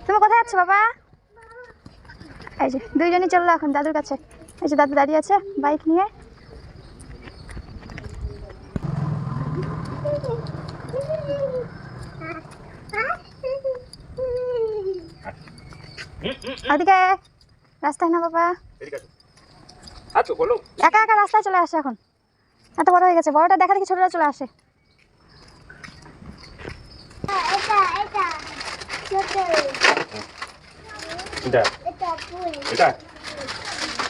তুমি কোথায় যাচ্ছ বাবা? এই যে দুইজনই চললো এখন দাদুর কাছে। এই যে দাদু দাঁড়িয়ে আছে বাইক নিয়ে। ওদিকে রাস্তায় না বাবা, একা একা রাস্তায় চলে আসে এখন। এত বড় হয়ে গেছে, বড়টা দেখা দেখি ছোটরা চলে আসে।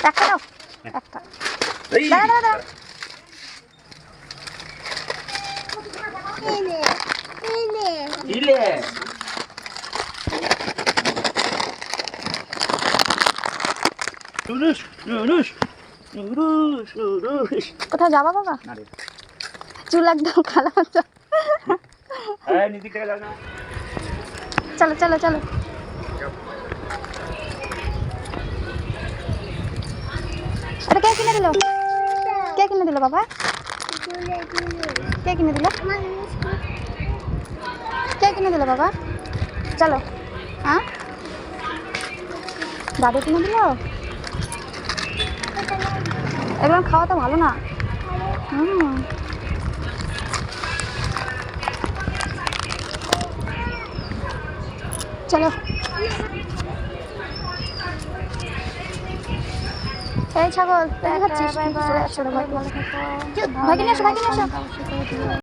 একটা দাও, একটা দাঁড়া দাঁড়া। কোথাও যাবা বাবা? চুল একদম কালো মতো। চলো চলো চলো। এটা কে কিনে দিল? কে কিনে দিল বাবা? কে কিনে দিল? কে কিনে দিল বাবা? চলো। হ্যাঁ দাদু কিনে দিল? এগুলো খাওয়া তো ভালো না। চলো এই ছাগল তুই খাচ্ছিস? ভাই কিনে এসো, ভাই কিনে এসো।